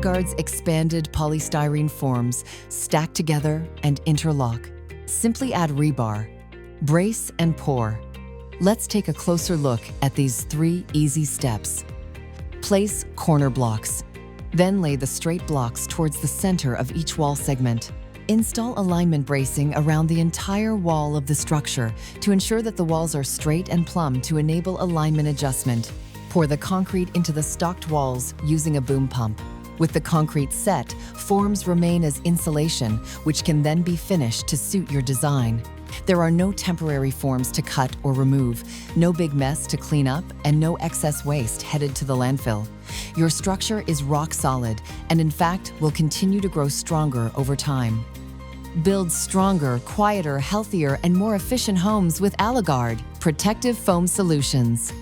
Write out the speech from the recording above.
Alleguard's expanded polystyrene forms stack together and interlock. Simply add rebar, brace and pour. Let's take a closer look at these 3 easy steps. Place corner blocks. Then lay the straight blocks towards the center of each wall segment. Install alignment bracing around the entire wall of the structure to ensure that the walls are straight and plumb to enable alignment adjustment. Pour the concrete into the stocked walls using a boom pump. With the concrete set, forms remain as insulation, which can then be finished to suit your design. There are no temporary forms to cut or remove, no big mess to clean up, and no excess waste headed to the landfill. Your structure is rock solid and, in fact, will continue to grow stronger over time. Build stronger, quieter, healthier, and more efficient homes with Alleguard Protective Foam Solutions.